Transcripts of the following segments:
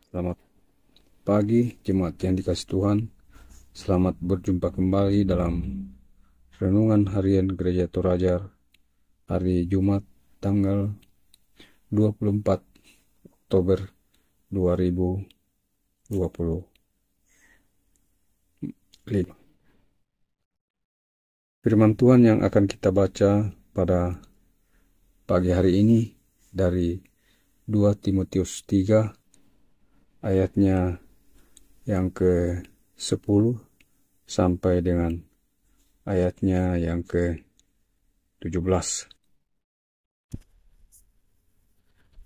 Selamat pagi jemaat yang dikasih Tuhan. Selamat berjumpa kembali dalam Renungan Harian Gereja Toraja hari Jumat tanggal 24 Oktober 2025. Firman Tuhan yang akan kita baca pada pagi hari ini dari 2 Timotius 3 ayatnya yang ke-10 sampai dengan ayatnya yang ke-17.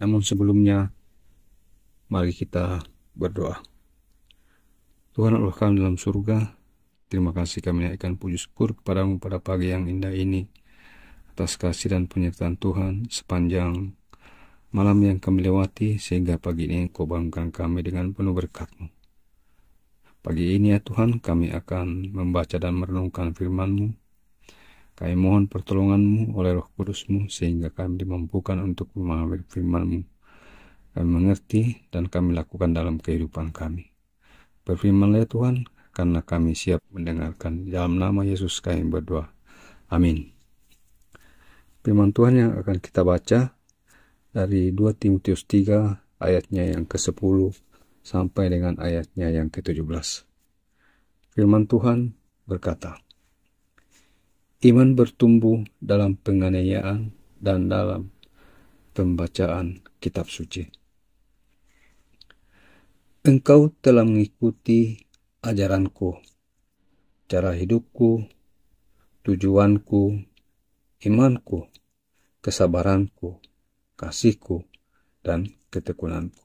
Namun sebelumnya, mari kita berdoa. Tuhan Allah kami dalam surga, terima kasih kami naikkan puji syukur kepadamu pada pagi yang indah ini, atas kasih dan penyertaan Tuhan sepanjang malam yang kami lewati, sehingga pagi ini Kau bangunkan kami dengan penuh berkat-Mu. Pagi ini ya Tuhan, kami akan membaca dan merenungkan firman-Mu. Kami mohon pertolongan-Mu oleh Roh Kudus-Mu, sehingga kami dimampukan untuk memahami firman-Mu. Kami mengerti dan kami lakukan dalam kehidupan kami. Berfirmanlah ya Tuhan, karena kami siap mendengarkan. Dalam nama Yesus kami berdoa. Amin. Firman Tuhan yang akan kita baca dari 2 Timotius 3 ayatnya yang ke-10 sampai dengan ayatnya yang ke-17. Firman Tuhan berkata, iman bertumbuh dalam penganiayaan dan dalam pembacaan kitab suci. Engkau telah mengikuti ajaranku, cara hidupku, tujuanku, imanku, kesabaranku, kasihku, dan ketekunanku.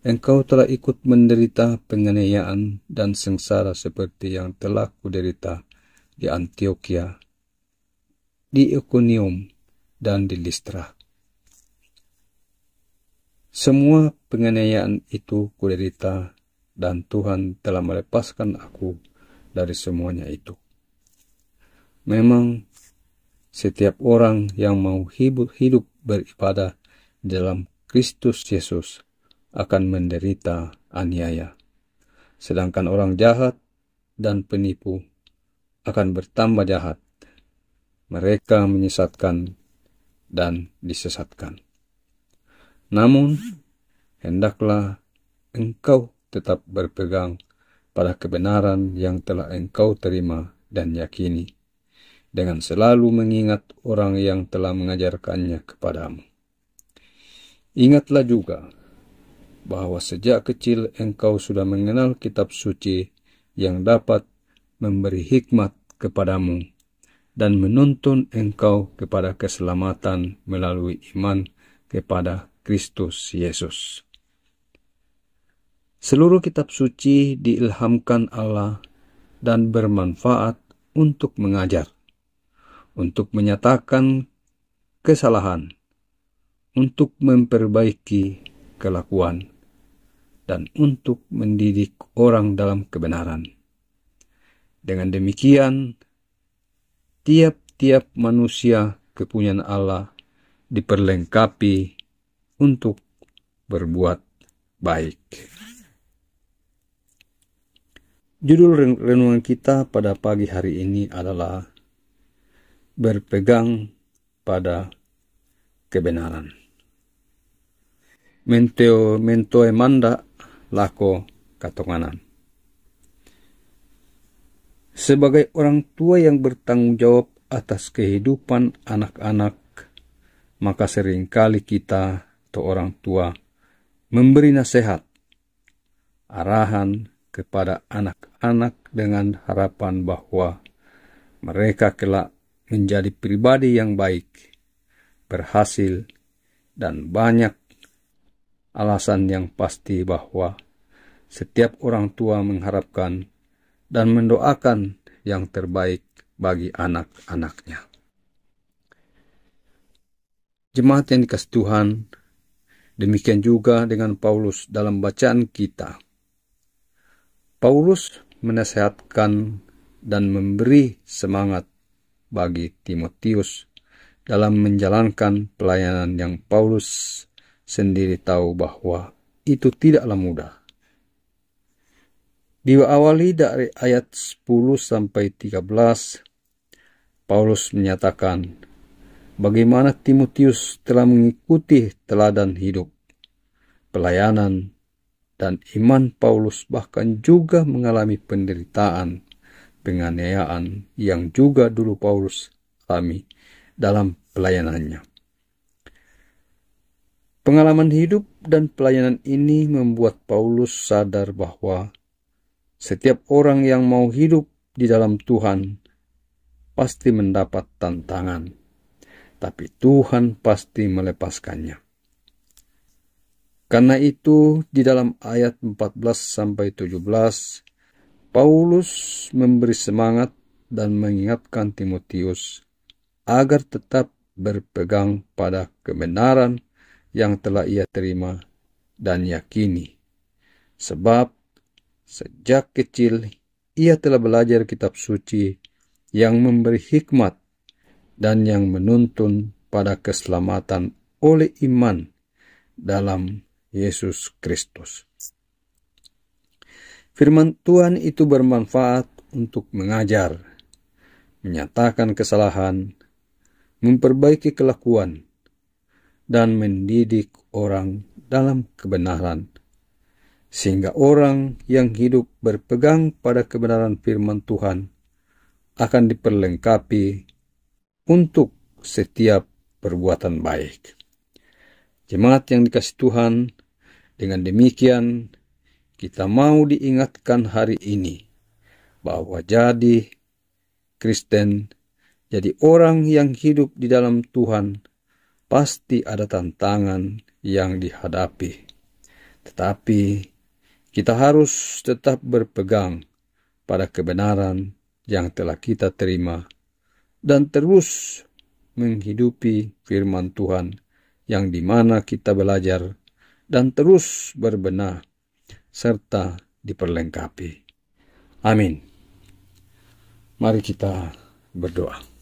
Engkau telah ikut menderita penganiayaan dan sengsara seperti yang telah kuderita di Antiokhia, di Ikonium, dan di Listra. Semua penganiayaan itu kuderita, dan Tuhan telah melepaskan aku dari semuanya itu. Memang setiap orang yang mau hidup beribadah dalam Kristus Yesus akan menderita aniaya. Sedangkan orang jahat dan penipu akan bertambah jahat. Mereka menyesatkan dan disesatkan. Namun, hendaklah engkau tetap berpegang pada kebenaran yang telah engkau terima dan yakini, dengan selalu mengingat orang yang telah mengajarkannya kepadamu. Ingatlah juga bahwa sejak kecil engkau sudah mengenal kitab suci yang dapat memberi hikmat kepadamu dan menuntun engkau kepada keselamatan melalui iman kepada Kristus Yesus. Seluruh kitab suci diilhamkan Allah dan bermanfaat untuk mengajar, untuk menyatakan kesalahan, untuk memperbaiki kelakuan, dan untuk mendidik orang dalam kebenaran. Dengan demikian, tiap-tiap manusia kepunyaan Allah diperlengkapi untuk berbuat baik. Judul renungan kita pada pagi hari ini adalah berpegang pada kebenaran. Mentoe manda lako katonganan. Sebagai orang tua yang bertanggung jawab atas kehidupan anak-anak, maka seringkali kita atau orang tua memberi nasihat, arahan kepada anak-anak dengan harapan bahwa mereka kelak menjadi pribadi yang baik, berhasil, dan banyak alasan yang pasti bahwa setiap orang tua mengharapkan dan mendoakan yang terbaik bagi anak-anaknya. Jemaat yang dikasihi Tuhan, demikian juga dengan Paulus dalam bacaan kita. Paulus menasihatkan dan memberi semangat bagi Timotius dalam menjalankan pelayanan yang Paulus sendiri tahu bahwa itu tidaklah mudah. Diawali dari ayat 10-13, Paulus menyatakan bagaimana Timotius telah mengikuti teladan hidup, pelayanan, dan iman Paulus, bahkan juga mengalami penderitaan, penganiayaan yang juga dulu Paulus alami dalam pelayanannya. Pengalaman hidup dan pelayanan ini membuat Paulus sadar bahwa setiap orang yang mau hidup di dalam Tuhan pasti mendapat tantangan, tapi Tuhan pasti melepaskannya. Karena itu, di dalam ayat 14-17, Paulus memberi semangat dan mengingatkan Timotius agar tetap berpegang pada kebenaran yang telah ia terima dan yakini. Sebab sejak kecil ia telah belajar kitab suci yang memberi hikmat dan yang menuntun pada keselamatan oleh iman dalam Yesus Kristus. Firman Tuhan itu bermanfaat untuk mengajar, menyatakan kesalahan, memperbaiki kelakuan, dan mendidik orang dalam kebenaran, sehingga orang yang hidup berpegang pada kebenaran firman Tuhan akan diperlengkapi untuk setiap perbuatan baik. Jemaat yang dikasihi Tuhan, dengan demikian kita mau diingatkan hari ini bahwa jadi Kristen, jadi orang yang hidup di dalam Tuhan, pasti ada tantangan yang dihadapi. Tetapi kita harus tetap berpegang pada kebenaran yang telah kita terima dan terus menghidupi firman Tuhan yang dimana kita belajar dan terus berbenah serta diperlengkapi. Amin. Mari kita berdoa.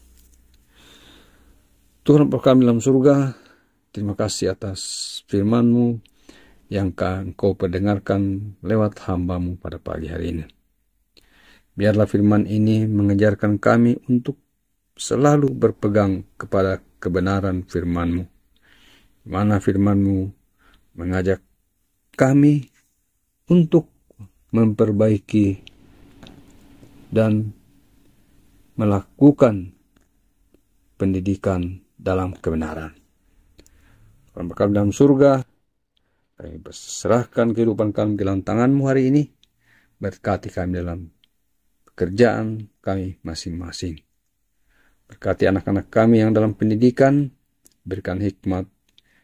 Tuhan Bapa kami dalam surga, terima kasih atas firman-Mu yang Engkau perdengarkan lewat hamba-Mu pada pagi hari ini. Biarlah firman ini mengajarkan kami untuk selalu berpegang kepada kebenaran firman-Mu, di mana firman-Mu mengajak kami untuk memperbaiki dan melakukan pendidikan dalam kebenaran. Tuhan Bapa dalam surga, kami berserahkan kehidupan kami dalam tangan-Mu hari ini. Berkati kami dalam pekerjaan kami masing-masing. Berkati anak-anak kami yang dalam pendidikan, berikan hikmat,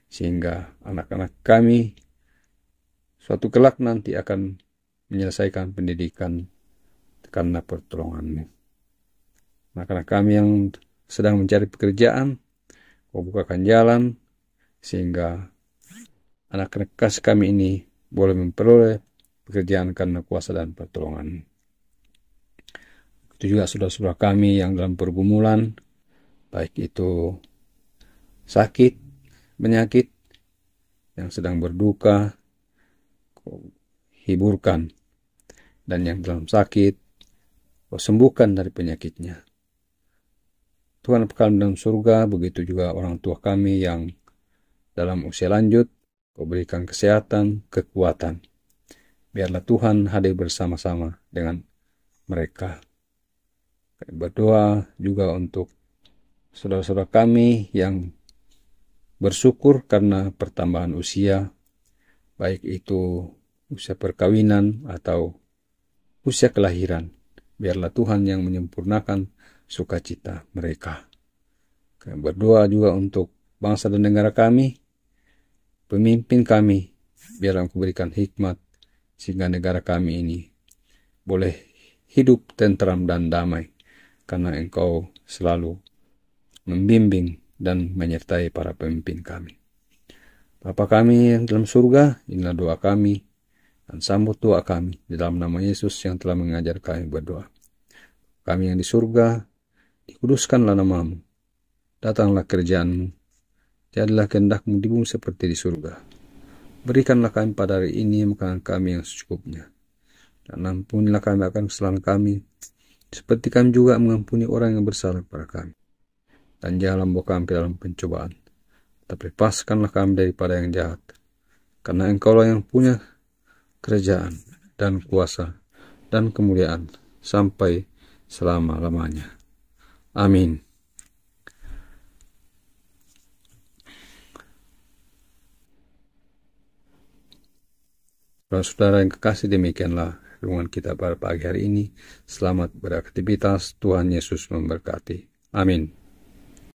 sehingga anak-anak kami suatu kelak nanti akan menyelesaikan pendidikan karena pertolongan-Mu. Anak-anak kami yang sedang mencari pekerjaan, Kau bukakan jalan, sehingga anak-anak kasih kami ini boleh memperoleh pekerjaan karena kuasa dan pertolongan. Itu juga saudara-saudara kami yang dalam pergumulan, baik itu sakit, penyakit, yang sedang berduka, Kau hiburkan, dan yang dalam sakit, Kau sembuhkan dari penyakitnya. Tuhan Bapa kami dalam surga, begitu juga orang tua kami yang dalam usia lanjut, Kau berikan kesehatan, kekuatan. Biarlah Tuhan hadir bersama-sama dengan mereka. Kami berdoa juga untuk saudara-saudara kami yang bersyukur karena pertambahan usia, baik itu usia perkawinan atau usia kelahiran. Biarlah Tuhan yang menyempurnakan sukacita mereka. Kami berdoa juga untuk bangsa dan negara kami, pemimpin kami, biarlah Engkau berikan hikmat, sehingga negara kami ini boleh hidup tentram dan damai, karena Engkau selalu membimbing dan menyertai para pemimpin kami. Bapa kami yang dalam surga, inilah doa kami, dan sambut doa kami di dalam nama Yesus yang telah mengajar kami berdoa. Kami yang di surga, dikuduskanlah nama-Mu, datanglah kerjaan-Mu, jadilah kehendak-Mu di bumi seperti di surga. Berikanlah kami pada hari ini makanan kami yang secukupnya. Dan ampunilah kami akan kesalahan kami, seperti kami juga mengampuni orang yang bersalah kepada kami. Dan janganlah membawa kami ke dalam pencobaan, tapi lepaskanlah kami daripada yang jahat. Karena Engkaulah yang punya kerajaan dan kuasa dan kemuliaan sampai selama-lamanya. Amin. Saudara yang kekasih, demikianlah renungan kita pada pagi hari ini. Selamat beraktivitas. Tuhan Yesus memberkati. Amin.